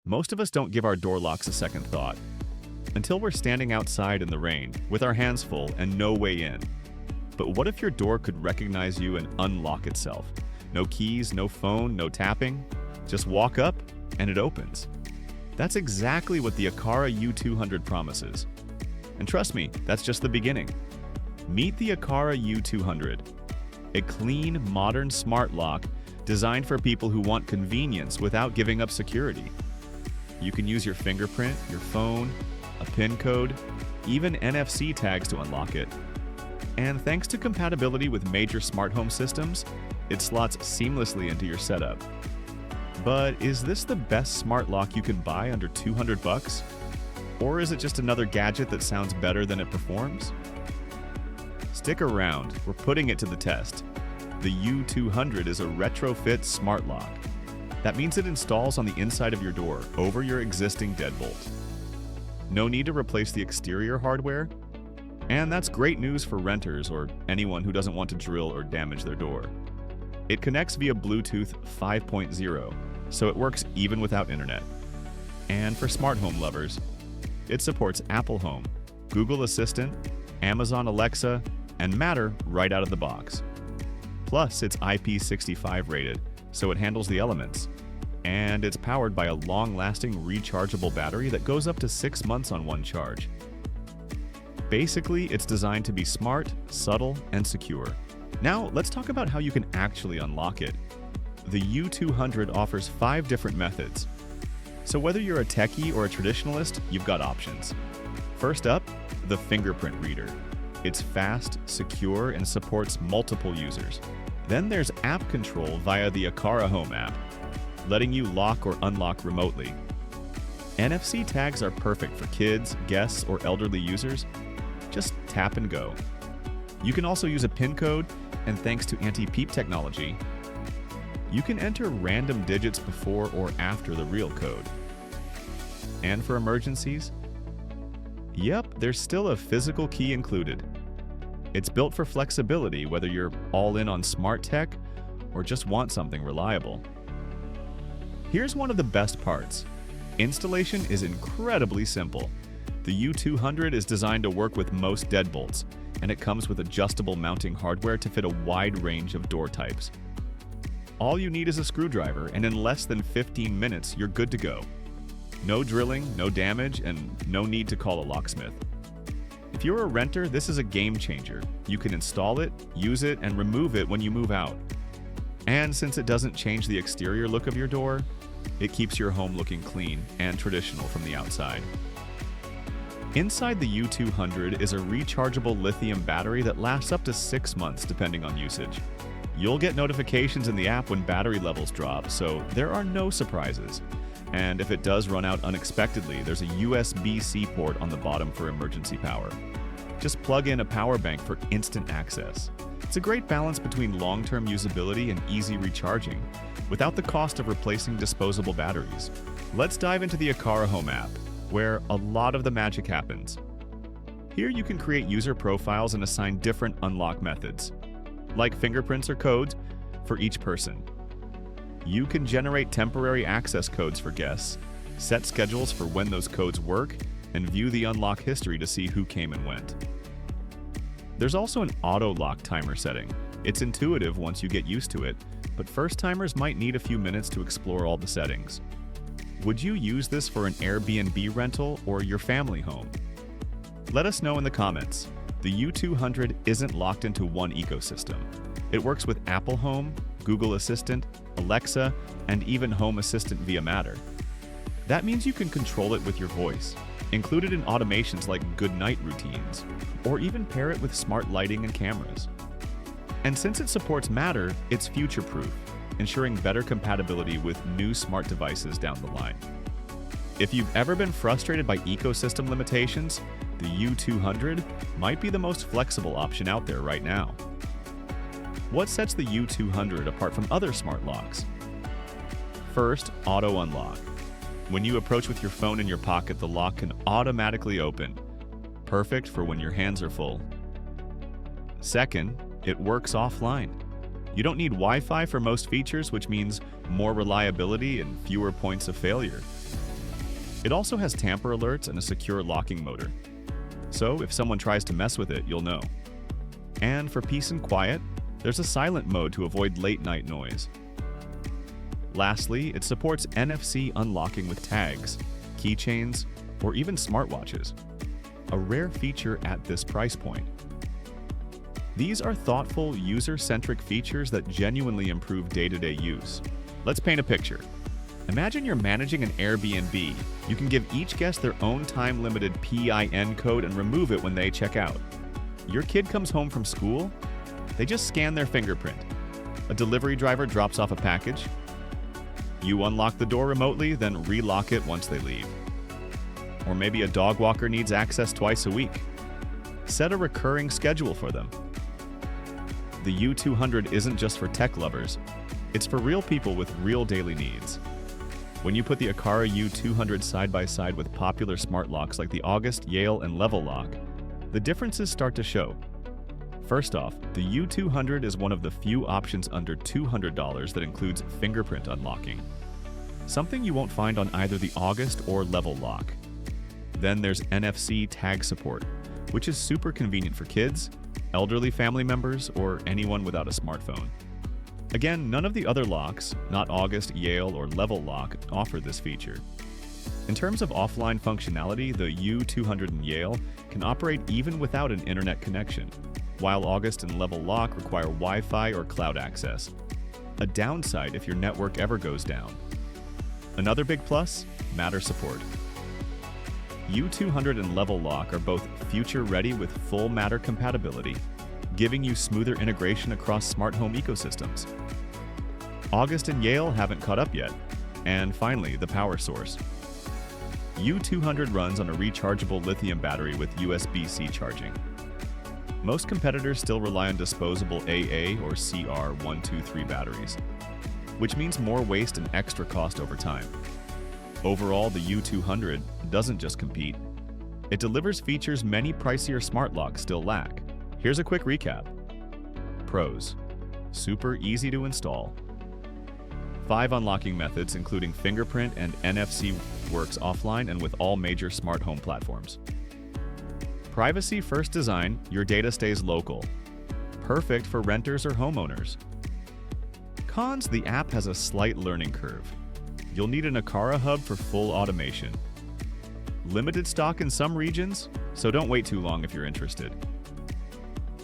Most of us don't give our door locks a second thought until we're standing outside in the rain with our hands full and no way in. But what if your door could recognize you and unlock itself? No keys, no phone, no tapping. Just walk up and it opens. That's exactly what the Aqara U200 promises. And trust me, that's just the beginning. Meet the Aqara U200, a clean, modern smart lock designed for people who want convenience without giving up security. You can use your fingerprint, your phone, a PIN code, even NFC tags to unlock it. And thanks to compatibility with major smart home systems, it slots seamlessly into your setup. But is this the best smart lock you can buy under $200? Or is it just another gadget that sounds better than it performs? Stick around, we're putting it to the test. The U200 is a retrofit smart lock. That means it installs on the inside of your door over your existing deadbolt. No need to replace the exterior hardware, and that's great news for renters or anyone who doesn't want to drill or damage their door. It connects via Bluetooth 5.0, so it works even without internet. And for smart home lovers, it supports Apple Home, Google Assistant, Amazon Alexa, and Matter right out of the box. Plus, it's IP65 rated, so it handles the elements. And it's powered by a long-lasting rechargeable battery that goes up to 6 months on one charge. Basically, it's designed to be smart, subtle, and secure. Now, let's talk about how you can actually unlock it. The U200 offers 5 different methods. So whether you're a techie or a traditionalist, you've got options. First up, the fingerprint reader. It's fast, secure, and supports multiple users. Then there's app control via the Aqara Home app, letting you lock or unlock remotely. NFC tags are perfect for kids, guests, or elderly users. Just tap and go. You can also use a PIN code, and thanks to anti-peep technology, you can enter random digits before or after the real code. And for emergencies? Yep, there's still a physical key included. It's built for flexibility, whether you're all in on smart tech or just want something reliable. Here's one of the best parts. Installation is incredibly simple. The U200 is designed to work with most deadbolts, and it comes with adjustable mounting hardware to fit a wide range of door types. All you need is a screwdriver, and in less than 15 minutes, you're good to go. No drilling, no damage, and no need to call a locksmith. If you're a renter, this is a game changer. You can install it, use it, and remove it when you move out. And since it doesn't change the exterior look of your door, it keeps your home looking clean and traditional from the outside. Inside the U200 is a rechargeable lithium battery that lasts up to 6 months depending on usage. You'll get notifications in the app when battery levels drop, so there are no surprises. And if it does run out unexpectedly, there's a USB-C port on the bottom for emergency power. Just plug in a power bank for instant access. It's a great balance between long-term usability and easy recharging, without the cost of replacing disposable batteries. Let's dive into the Aqara Home app, where a lot of the magic happens. Here you can create user profiles and assign different unlock methods, like fingerprints or codes, for each person. You can generate temporary access codes for guests, set schedules for when those codes work, and view the unlock history to see who came and went. There's also an auto-lock timer setting. It's intuitive once you get used to it, but first-timers might need a few minutes to explore all the settings. Would you use this for an Airbnb rental or your family home? Let us know in the comments. The U200 isn't locked into one ecosystem. It works with Apple Home, Google Assistant, Alexa, and even Home Assistant via Matter. That means you can control it with your voice, include it in automations like good night routines, or even pair it with smart lighting and cameras. And since it supports Matter, it's future-proof, ensuring better compatibility with new smart devices down the line. If you've ever been frustrated by ecosystem limitations, the U200 might be the most flexible option out there right now. What sets the U200 apart from other smart locks? First, auto unlock. When you approach with your phone in your pocket, the lock can automatically open, perfect for when your hands are full. Second, it works offline. You don't need Wi-Fi for most features, which means more reliability and fewer points of failure. It also has tamper alerts and a secure locking motor. So if someone tries to mess with it, you'll know. And for peace and quiet, there's a silent mode to avoid late-night noise. Lastly, it supports NFC unlocking with tags, keychains, or even smartwatches. A rare feature at this price point. These are thoughtful, user-centric features that genuinely improve day-to-day use. Let's paint a picture. Imagine you're managing an Airbnb. You can give each guest their own time-limited PIN code and remove it when they check out. Your kid comes home from school, they just scan their fingerprint. A delivery driver drops off a package. You unlock the door remotely, then relock it once they leave. Or maybe a dog walker needs access twice a week. Set a recurring schedule for them. The U200 isn't just for tech lovers, it's for real people with real daily needs. When you put the Aqara U200 side by side with popular smart locks like the August, Yale, and Level Lock, the differences start to show. First off, the U200 is one of the few options under $200 that includes fingerprint unlocking, something you won't find on either the August or Level Lock. Then there's NFC tag support, which is super convenient for kids, elderly family members, or anyone without a smartphone. Again, none of the other locks, not August, Yale, or Level Lock, offer this feature. In terms of offline functionality, the U200 and Yale can operate even without an internet connection, while August and Level Lock require Wi-Fi or cloud access. A downside if your network ever goes down. Another big plus, Matter support. U200 and Level Lock are both future-ready with full Matter compatibility, giving you smoother integration across smart home ecosystems. August and Yale haven't caught up yet. And finally, the power source. U200 runs on a rechargeable lithium battery with USB-C charging. Most competitors still rely on disposable AA or CR123 batteries, which means more waste and extra cost over time. Overall, the U200 doesn't just compete. It delivers features many pricier smart locks still lack. Here's a quick recap. Pros: super easy to install. 5 unlocking methods including fingerprint and NFC works offline and with all major smart home platforms. Privacy first design, your data stays local. Perfect for renters or homeowners. Cons: the app has a slight learning curve. You'll need an Aqara hub for full automation. Limited stock in some regions, so don't wait too long if you're interested.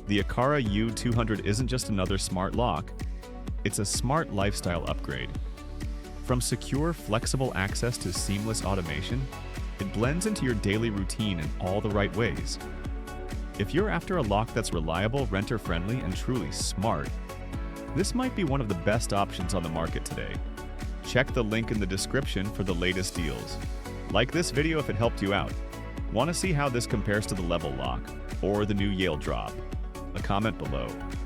The Aqara U200 isn't just another smart lock, it's a smart lifestyle upgrade. From secure, flexible access to seamless automation, it blends into your daily routine in all the right ways. If you're after a lock that's reliable, renter-friendly, and truly smart, this might be one of the best options on the market today. Check the link in the description for the latest deals. Like this video if it helped you out. Want to see how this compares to the Level Lock or the new Yale drop? A comment below.